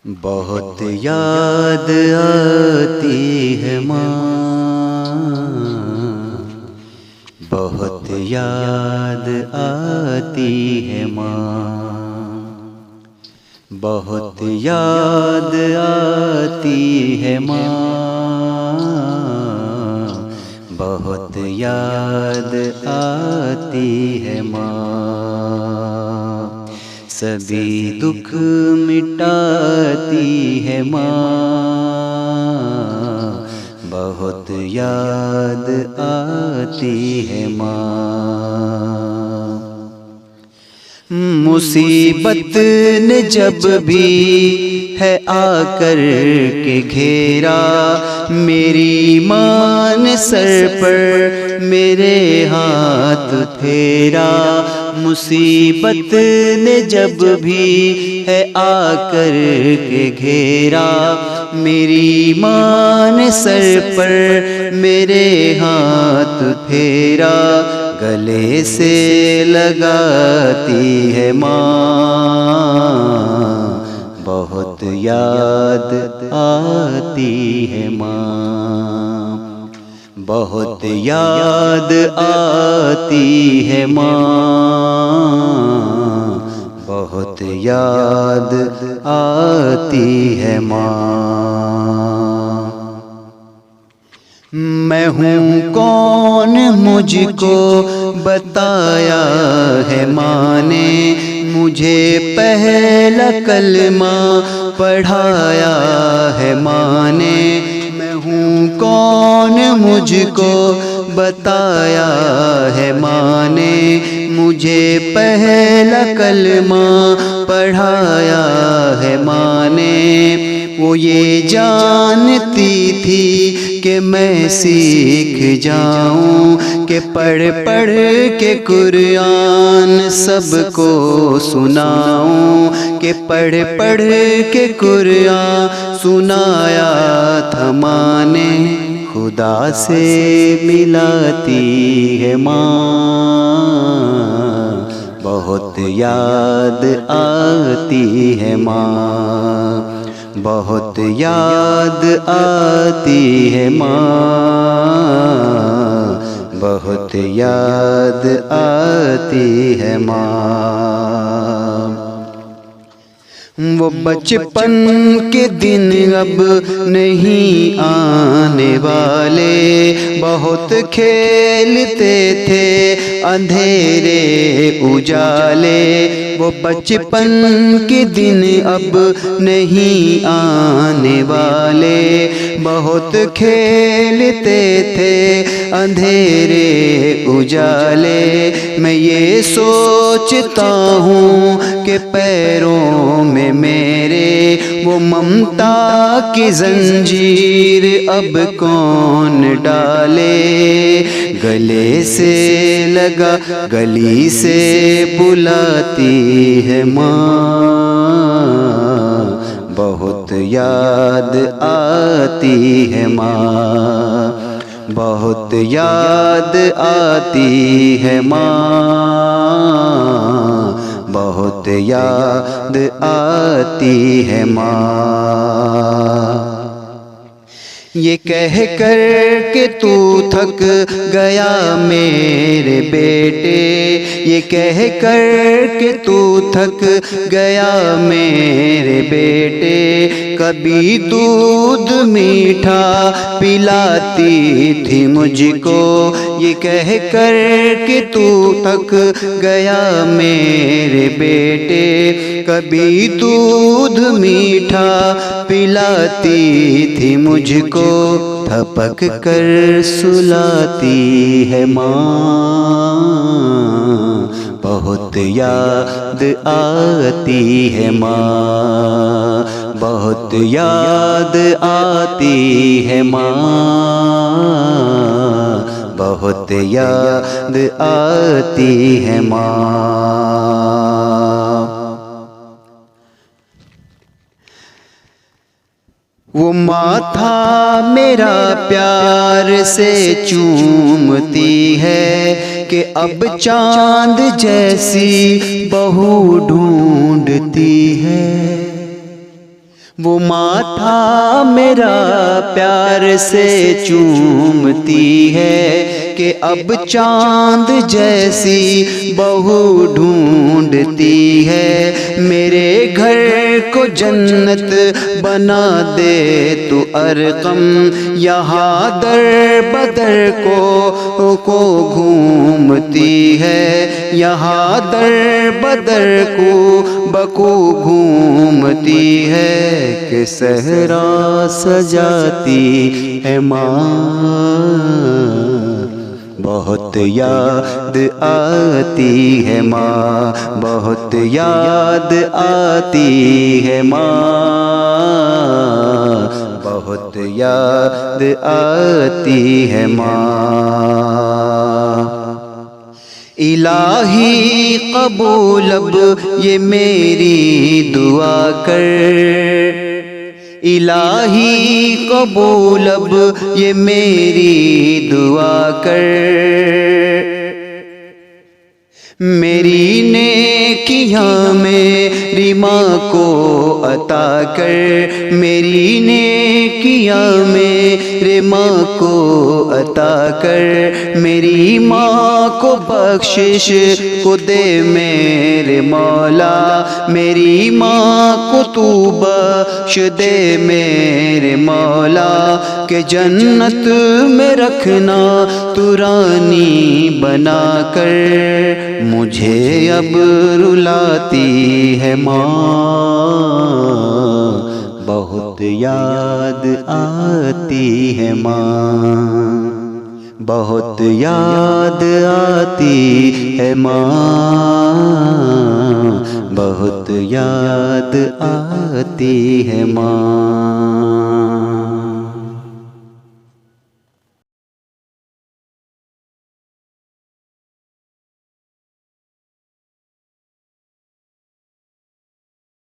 بہت یاد آتی ہے ماں، بہت یاد آتی ہے ماں، بہت یاد آتی ہے ماں، بہت یاد آتی ہے ماں، سبھی دکھ مٹاتی ہے ماں، بہت یاد آتی ہے ماں۔ مصیبت نے جب بھی ہے آ کر کے گھیرا، میری ماں نے سر پر میرے ہاتھ پھیرا، مصیبت نے جب بھی ہے آ کر کے گھیرا، میری ماں نے سر پر میرے ہاتھ پھیرا، گلے سے لگاتی ہے ماں، بہت یاد آتی ہے ماں، بہت یاد آتی ہے ماں، بہت یاد آتی ہے ماں۔ میں ہوں کون مجھ کو بتایا ہے ماں نے، مجھے پہلا کلمہ پڑھایا ہے ماں نے، میں ہوں کون مجھ کو بتایا ہے ماں نے، مجھے پہلا کلمہ پڑھایا ہے ماں نے، وہ یہ جانتی تھی کہ میں سیکھ جاؤں، کہ پڑھ پڑھ کے قرآن سب کو سناؤں، کہ پڑھ پڑھ کے قرآن سنایا تھا ماں نے، خدا سے ملاتی ہے ماں، بہت یاد آتی ہے ماں، بہت یاد آتی ہے ماں، بہت یاد آتی ہے ماں۔ وہ بچپن کے دن اب نہیں آنے والے، بہت کھیلتے تھے اندھیرے اجالے، وہ بچپن کے دن اب نہیں آنے والے، بہت کھیلتے تھے اندھیرے اجالے، میں یہ سوچتا ہوں کہ پیروں میں میرے وہ ممتا کی زنجیر اب کون ڈالے، گلے سے لگا گلی سے بلاتی ہے ماں، بہت یاد آتی ہے ماں، بہت یاد آتی ہے ماں، بہت یاد آتی ہے ماں۔ یہ کہہ کر کہ تو تھک گیا میرے بیٹے، یہ کہہ کر کہ تو تھک گیا میرے بیٹے، کبھی دودھ میٹھا پلاتی تھی مجھ کو، یہ کہہ کر کہ تو تھک گیا میرے بیٹے، کبھی دودھ میٹھا پلاتی تھی مجھ کو، تھپک کر سلاتی ہے ماں، بہت یاد آتی ہے ماں، بہت یاد آتی ہے ماں، بہت یاد آتی ہے ماں۔ وہ ماتھا میرا پیار سے چومتی ہے کہ اب چاند جیسی بہو ڈھونڈتی ہے، وہ ماتھا میرا پیار سے چومتی ہے کہ اب چاند جیسی بہو ڈھونڈتی ہے، میرے گھر کو جنت بنا دے تو ارقم، یہاں در بدر کو گھومتی ہے، یہاں در بدر کو گھومتی ہے، کہ صحرا سجاتی ہے ماں، بہت یاد آتی ہے ماں، بہت یاد آتی ہے ماں، بہت یاد آتی ہے ماں۔ الہی قبول اب یہ میری دعا کر، الہی قبول اب یہ میری دعا کر، میری نیکیاں میری ماں کو عطا کر، میری نیکیاں میرے ماں کو عطا کر، میری ماں کو بخشش کو دے میرے مولا، میری ماں کو تو بخش دے میرے مولا، کہ جنت میں رکھنا تو رانی بنا کر، مجھے اب رلاتی ہے ماں، بہت یاد آتی ہے ماں، بہت یاد آتی ہے ماں، بہت یاد آتی ہے ماں۔